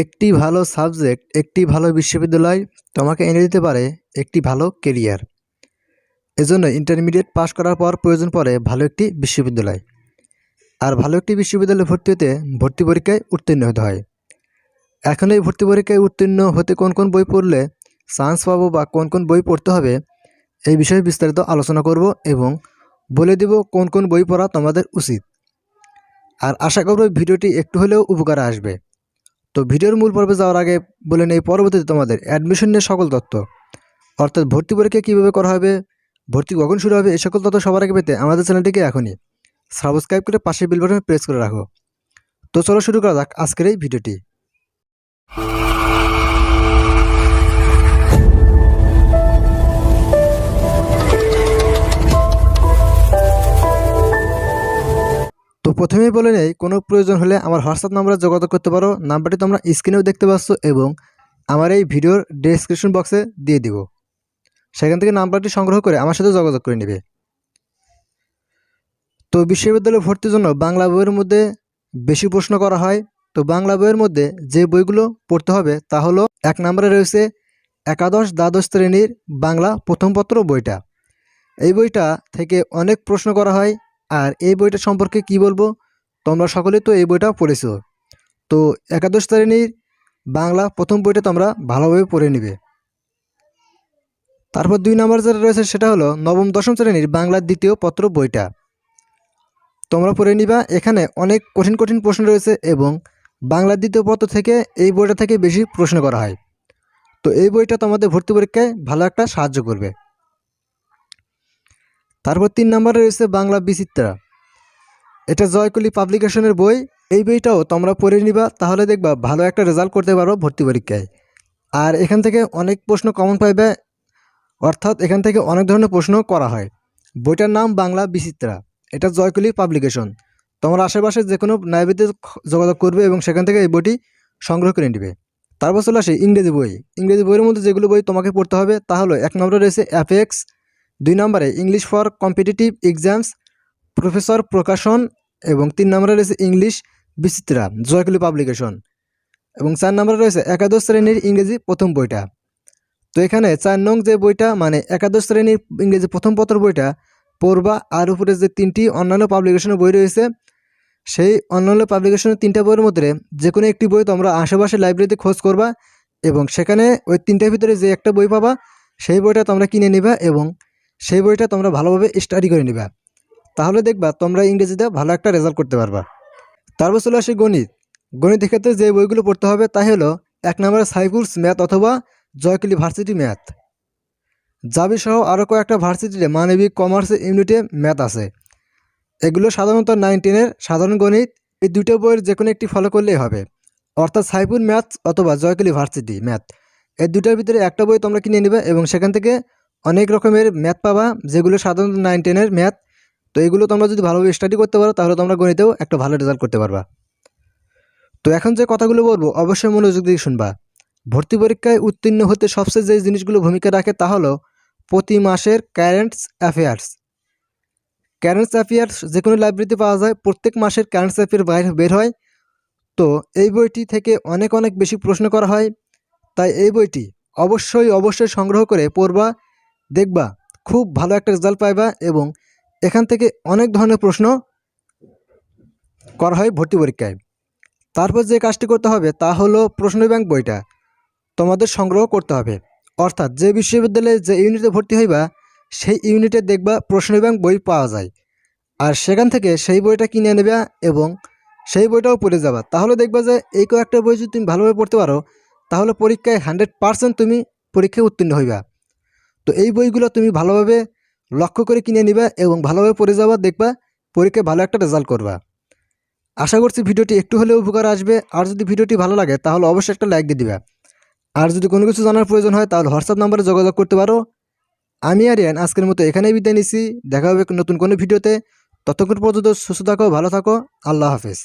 একটি ভালো সাবজেক্ট, একটি ভালো বিশ্ববিদ্যালয় তোমাকে এনে দিতে পারে একটি ভালো কেরিয়ার। এজন্য ইন্টারমিডিয়েট পাশ করার পর প্রয়োজন পড়ে ভালো একটি বিশ্ববিদ্যালয়। আর ভালো একটি বিশ্ববিদ্যালয়ে ভর্তি হতে ভর্তি পরীক্ষায় উত্তীর্ণ হতে হয়। এখন এই ভর্তি পরীক্ষায় উত্তীর্ণ হতে কোন কোন বই পড়লে চান্স পাবো বা কোন কোন বই পড়তে হবে এই বিষয়ে বিস্তারিত আলোচনা করব এবং বলে দিব কোন কোন বই পড়া তোমাদের উচিত। আর আশা করব ভিডিওটি একটু হলেও উপকারে আসবে। তো ভিডিওর মূল পর্বে যাওয়ার আগে বলে নেই পরবর্তীতে তোমাদের অ্যাডমিশন নিয়ে সকল তথ্য, অর্থাৎ ভর্তি পরীক্ষা কীভাবে করা হবে, ভর্তি কখন শুরু হবে, এই সকল তথ্য সবার আগে পেতে আমাদের চ্যানেলটিকে এখনই সাবস্ক্রাইব করে পাশে বেল বাটনে প্রেস করে রাখো। তো চলো শুরু করা যাক আজকের এই ভিডিওটি। তো প্রথমেই বলে নেই, কোনো প্রয়োজন হলে আমার হোয়াটসঅ্যাপ নাম্বারে যোগাযোগ করতে পারো। নাম্বারটি তোমরা স্ক্রিনেও দেখতে পাচ্ছ এবং আমার এই ভিডিওর ডেসক্রিপশন বক্সে দিয়ে দিব। সেখান থেকে নাম্বারটি সংগ্রহ করে আমার সাথে যোগাযোগ করে নেবে। তো বিশ্ববিদ্যালয়ে ভর্তির জন্য বাংলা বইয়ের মধ্যে বেশি প্রশ্ন করা হয়। তো বাংলা বইয়ের মধ্যে যে বইগুলো পড়তে হবে তা হলো, 1 নম্বরে রয়েছে একাদশ দ্বাদশ শ্রেণীর বাংলা প্রথম পত্র বইটা। এই বইটা থেকে অনেক প্রশ্ন করা হয়। আর এই বইটা সম্পর্কে কি বলবো, তোমরা সকলেই তো এই বইটা পড়েছো। তো একাদশ শ্রেণীর বাংলা প্রথম বইটা তোমরা ভালোভাবে পড়ে নিবে। তারপর 2 নম্বর যেটা রয়েছে সেটা হলো নবম দশম শ্রেণীর বাংলার দ্বিতীয় পত্র বইটা তোমরা পড়ে নিবা। এখানে অনেক কঠিন কঠিন প্রশ্ন রয়েছে এবং বাংলার দ্বিতীয় পত্র থেকে এই বইটা থেকে বেশি প্রশ্ন করা হয়। তো এই বইটা তোমাদের ভর্তি পরীক্ষায় ভালো একটা সাহায্য করবে। তারপর 3 নম্বরে রয়েছে বাংলা বিচিত্রা। এটা জয়কলি পাবলিকেশনের বই। এই বইটাও তোমরা পড়ে নিবা, তাহলে দেখবা ভালো একটা রেজাল্ট করতে পারো ভর্তি পরীক্ষায়। আর এখান থেকে অনেক প্রশ্ন কমন পাইবে, অর্থাৎ এখান থেকে অনেক ধরনের প্রশ্ন করা হয়। বইটার নাম বাংলা বিচিত্রা, এটা জয়কলি পাবলিকেশন। তোমরা আশেপাশে যে কোনো লাইব্রেরিতে যোগাযোগ করবে এবং সেখান থেকে এই বইটি সংগ্রহ করে নেবে। তারপর চলে আসে ইংরেজি বই। ইংরেজি বইয়ের মধ্যে যেগুলো বই তোমাকে পড়তে হবে তা হলো, 1 নম্বরে রয়েছে অ্যাপেক্স, 2 নম্বরে English for competitive exams Professor Prakashan এবং 3 নম্বরে রয়েছে ইংলিশ বিচিত্রা জয়কলি পাবলিকেশন এবং 4 নম্বরে রয়েছে একাদশ শ্রেণীর ইংরেজি প্রথম বইটা। তো এখানে 4 নং যে বইটা মানে একাদশ শ্রেণীর ইংরেজি প্রথম পত্র বইটা পড়বা। আর উপরে যে 3টি অন্যান্য পাবলিকেশনের বই রয়েছে সেই অন্যান্য পাবলিকেশনের 3টা বইয়ের মধ্যে যে কোনো একটি বই তোমরা আশেপাশে লাইব্রেরিতে খোঁজ করবা এবং সেখানে ওই 3টার ভিতরে যে একটা বই পাবা সেই বইটা তোমরা কিনে নিবা এবং সেই বইটা তোমরা ভালোভাবে স্টাডি করে নিবা। তাহলে দেখবা তোমরা ইংরেজিতে ভালো একটা রেজাল্ট করতে পারবা। তারপর চলে আসে গণিত। গণিতের ক্ষেত্রে যে বইগুলো পড়তে হবে তাই হলো, 1 নম্বরে সাইফুলস ম্যাথ অথবা জয়কলি ভার্সিটি ম্যাথ। জাবি সহ আরও কয়েকটা ভার্সিটিতে মানবিক কমার্সের ইউনিটে ম্যাথ আছে। এগুলো সাধারণত 9, 10-এর সাধারণ গণিত। এই 2টা বইয়ের যে কোনো একটি ফলো করলেই হবে, অর্থাৎ সাইফুল ম্যাথ অথবা জয়কলি ভার্সিটি ম্যাথ। এই 2টার ভিতরে একটা বই তোমরা কিনে নেবে এবং সেখান থেকে অনেক রকমের ম্যাথ পাবা যেগুলো সাধারণত 9, 10-এর ম্যাথ। তো এগুলো তোমরা যদি ভালোভাবে স্টাডি করতে পারো তাহলে তোমরা গণিতেও একটা ভালো রেজাল্ট করতে পারবা। তো এখন যে কথাগুলো বলবো অবশ্যই মনোযোগ দিয়ে শুনবা। ভর্তি পরীক্ষায় উত্তীর্ণ হতে সবচেয়ে যে জিনিসগুলো ভূমিকা রাখে তা হলো প্রতি মাসের কারেন্টস অ্যাফেয়ার্স। কারেন্টস অ্যাফেয়ার্স যে কোনো লাইব্রেরিতে পাওয়া যায়, প্রত্যেক মাসের কারেন্টস অ্যাফেয়ার বের হয়। তো এই বইটি থেকে অনেক অনেক বেশি প্রশ্ন করা হয়, তাই এই বইটি অবশ্যই সংগ্রহ করে পড়বা। দেখবা খুব ভালো একটা রেজাল্ট পাইবা এবং এখান থেকে অনেক ধরনের প্রশ্ন করা হয় ভর্তি পরীক্ষায়। তারপর যে কাজটি করতে হবে তা হলো প্রশ্ন ব্যাংক বইটা তোমাদের সংগ্রহ করতে হবে, অর্থাৎ যে বিশ্ববিদ্যালয়ে যে ইউনিটে ভর্তি হইবা সেই ইউনিটে দেখবা প্রশ্ন ব্যাংক বই পাওয়া যায়। আর সেখান থেকে সেই বইটা কিনে নেবা এবং সেই বইটাও পড়ে যাবা। তাহলে দেখবা যে এই কয়েকটা বই যদি তুমি ভালোভাবে পড়তে পারো তাহলে পরীক্ষায় 100% তুমি পরীক্ষায় উত্তীর্ণ হইবা। তো এই বইগুলো তুমি ভালোভাবে লক্ষ্য করে কিনে নিবা এবং ভালোভাবে পড়ে যাবা, দেখবা পরীক্ষায় ভালো একটা রেজাল্ট করবা। আশা করছি ভিডিওটি একটু হলেও উপকার আসবে। আর যদি ভিডিওটি ভালো লাগে তাহলে অবশ্যই একটা লাইক দিয়ে দিবা। আর যদি কোনো কিছু জানার প্রয়োজন হয় তাহলে হোয়াটসঅ্যাপ নাম্বারে যোগাযোগ করতে পারো। আমি আরিয়ান আজকের মতো এখানেই বিদায় নিচ্ছি। দেখা হবে নতুন কোনো ভিডিওতে। ততক্ষণ পর্যন্ত সুস্থ থাকো, ভালো থাকো। আল্লাহ হাফেজ।